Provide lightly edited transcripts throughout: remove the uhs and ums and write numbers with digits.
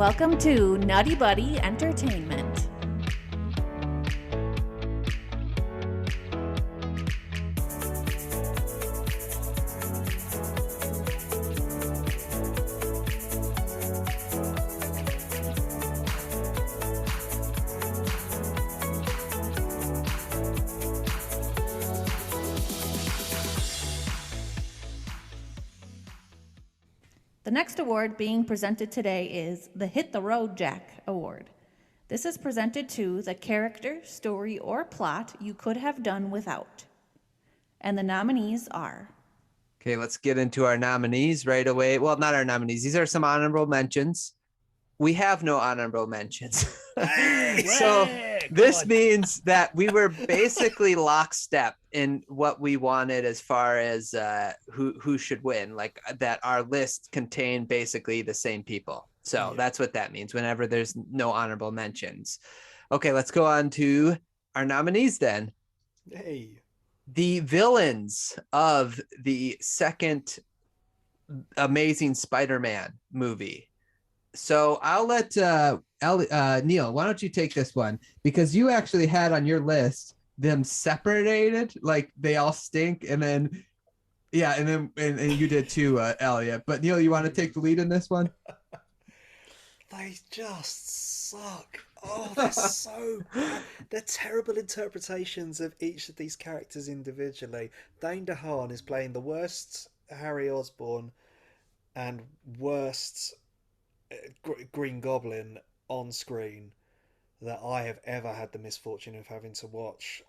Welcome to Nutty Buddy Entertainment. The next award being presented today is the Hit the Road Jack Award. This is presented to the character, story, or plot you could have done without. And the nominees are... Okay, let's get into our nominees right away. Well, not our nominees. These are some honorable mentions. We have no honorable mentions. So this means that we were basically lockstep in what we wanted as far as who should win, like that our list contained basically the same people. So that's what that means whenever there's no honorable mentions. Okay, let's go on to our nominees then. Hey. The villains of the second Amazing Spider-Man movie. So I'll let Neil, why don't you take this one? Because you actually had on your list them separated, like they all stink, and then and you did too, Elliot. But Neil, you want to take the lead in this one? They just suck. Oh, they're so bad. They're terrible interpretations of each of these characters individually. Dane DeHaan is playing the worst Harry Osborn and worst Green Goblin on screen that I have ever had the misfortune of having to watch.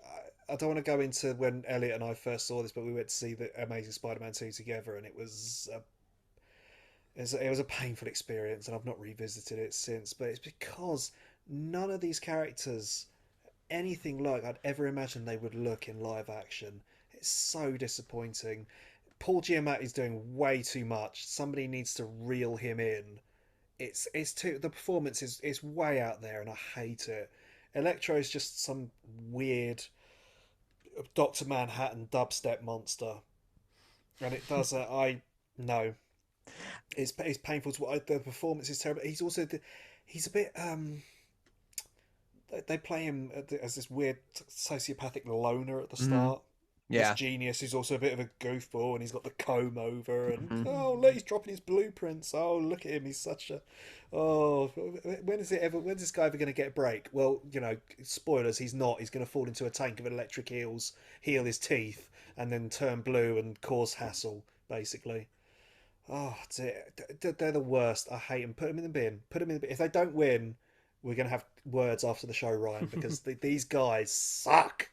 I don't want to go into when Elliot and I first saw this, but we went to see the Amazing Spider-Man 2 together, and it was a painful experience, and I've not revisited it since. But it's because none of these characters anything like I'd ever imagined they would look in live action. It's so disappointing. Paul Giamatti's doing way too much. Somebody needs to reel him in. It's too, the performance is way out there, and I hate it. Electro is just some weird Dr. Manhattan dubstep monster, and it does no. It's painful to watch. The performance is terrible. He's also he's a bit they play him as this weird sociopathic loner at the start. This genius who's also a bit of a goofball, and he's got the comb over, and look, he's dropping his blueprints. Oh, look at him, he's such a when's this guy ever going to get a break? Well, spoilers, he's not. He's going to fall into a tank of electric eels, heal his teeth, and then turn blue and cause hassle, basically. Oh, they're the worst. I hate them. Put them in the bin. If they don't win, we're going to have words after the show, Ryan, because these guys suck.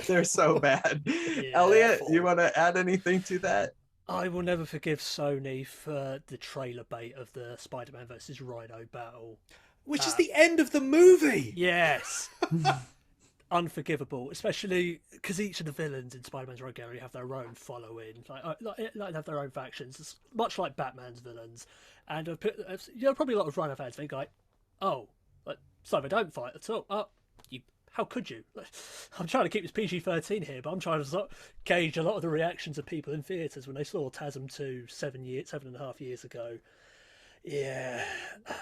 They're so bad. Yeah. Elliot, you want to add anything to that? I will never forgive Sony for the trailer bait of the Spider-Man versus Rhino battle. Which is the end of the movie! Yes! Unforgivable, especially because each of the villains in Spider-Man's Rogue Gallery have their own following, like have their own factions, it's much like Batman's villains. And probably a lot of Rhino fans think so they don't fight at all. How could you? I'm trying to keep this PG-13 here, but I'm trying to gauge a lot of the reactions of people in theatres when they saw TASM 2 7.5 years ago. Yeah,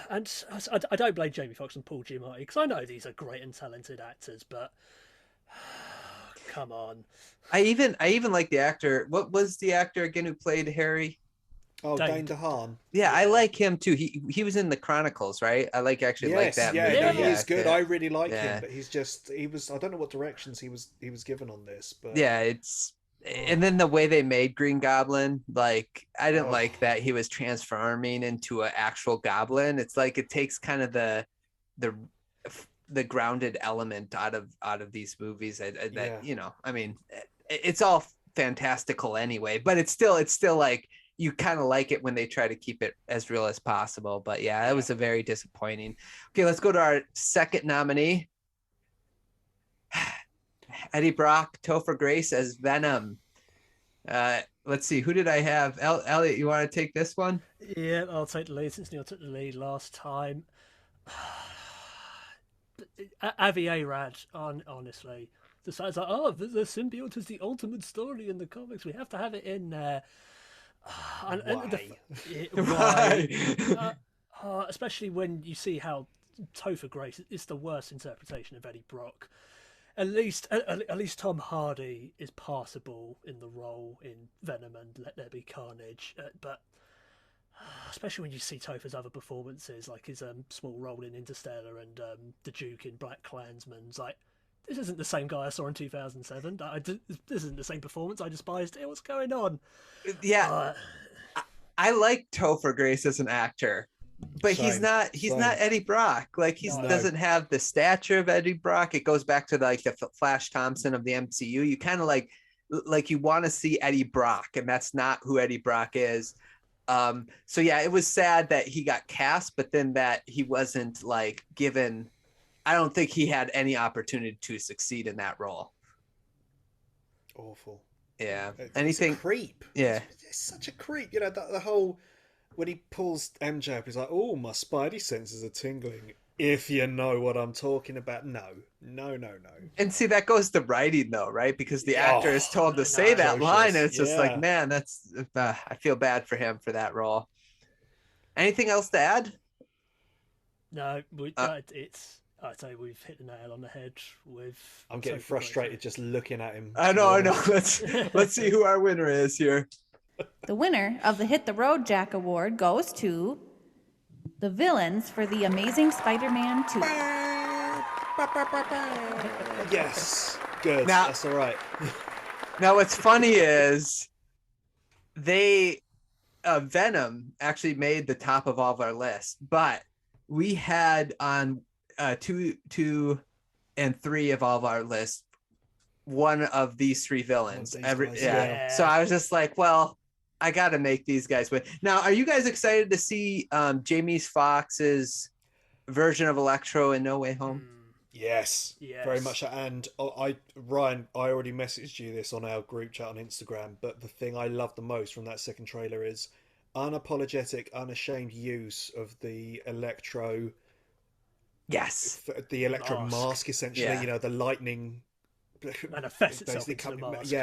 and I don't blame Jamie Foxx and Paul Giamatti, because I know these are great and talented actors, but come on. I even like the actor. What was the actor again who played Harry? Oh, Dane DeHaan. Yeah, I like him too. He was in the Chronicles, right? I like that movie. Yeah, he is good. I really like him, but he was I don't know what directions he was given on this, but and then the way they made Green Goblin, like I didn't like that he was transforming into an actual goblin. It's like it takes kind of the grounded element out of these movies I mean, it's all fantastical anyway, but it's still like you kind of like it when they try to keep it as real as possible. But it was a very disappointing. Okay, let's go to our second nominee. Eddie Brock, Topher Grace as Venom. Let's see, who did I have? Elliot, you want to take this one? Yeah, I'll take the lead since Neil took the lead last time. Avi Arad, honestly. Decides the symbiote is the ultimate story in the comics. We have to have it in there. Why? Why? especially when you see how Topher Grace is the worst interpretation of Eddie Brock. At least Tom Hardy is passable in the role in Venom and Let There Be Carnage, but especially when you see Topher's other performances, like his small role in Interstellar and the Duke in Black Klansman, like, this isn't the same guy I saw in 2007. This isn't the same performance. I despised it. What's going on? Yeah, I like Topher Grace as an actor. But Same, he's not Eddie Brock. Like, doesn't have the stature of Eddie Brock. It goes back to like the Flash Thompson of the MCU. You kind of like you want to see Eddie Brock, and that's not who Eddie Brock is. So yeah, it was sad that he got cast, but then that he wasn't like given. I don't think he had any opportunity to succeed in that role. Awful. Yeah. Anything? It's a creep. Yeah. It's such a creep. You know, the whole. When he pulls MJ up, he's like, "Oh, my spidey senses are tingling." If you know what I'm talking about, no. And see, that goes to writing, though, right? Because the actor is told to say that line, and it's just like, man, that's. I feel bad for him for that role. Anything else to add? No, it's. I tell you, we've hit the nail on the head with. I'm getting frustrated just looking at him. I know. Let's see who our winner is here. The winner of the Hit the Road Jack Award goes to the villains for The Amazing Spider-Man 2. Yes. Good. Now, that's all right. Now, what's funny is Venom actually made the top of all of our lists, but we had on 2 and 3 of all of our lists one of these 3 villains. So I was just like, well, I got to make these guys win. Now, are you guys excited to see Jamie Foxx's version of Electro in No Way Home? Yes, very much. And Ryan, I already messaged you this on our group chat on Instagram, but the thing I love the most from that second trailer is unapologetic, unashamed use of the Electro. Yes. The Electro mask essentially, you know, the lightning manifests itself into the mask.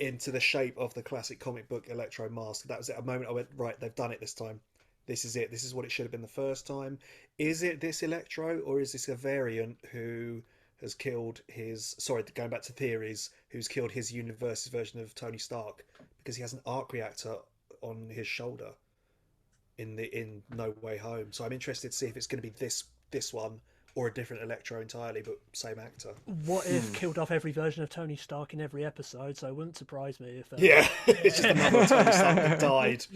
Into the shape of the classic comic book Electro mask. That was at a moment I went, right, they've done it this time. This is it. This is what it should have been the first time. Is it this Electro, or is this a variant who has killed his... Sorry, going back to theories, who's killed his universe's version of Tony Stark because he has an arc reactor on his shoulder in No Way Home. So I'm interested to see if it's going to be this one or a different Electro entirely, but same actor. What if killed off every version of Tony Stark in every episode? So it wouldn't surprise me if... it's just another Tony Stark that died.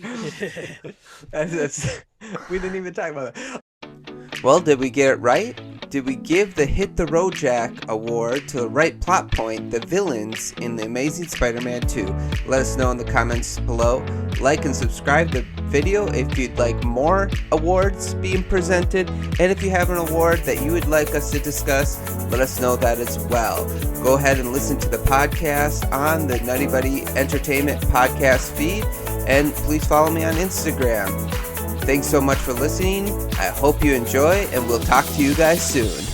We didn't even talk about that. Well, did we get it right? Did we give the Hit the Road Jack award to the right plot point, the villains in The Amazing Spider-Man 2? Let us know in the comments below. Like and subscribe to the video if you'd like more awards being presented. And if you have an award that you would like us to discuss, let us know that as well. Go ahead and listen to the podcast on the Nutty Buddy Entertainment podcast feed. And please follow me on Instagram. Thanks so much for listening. I hope you enjoy, and we'll talk to you guys soon.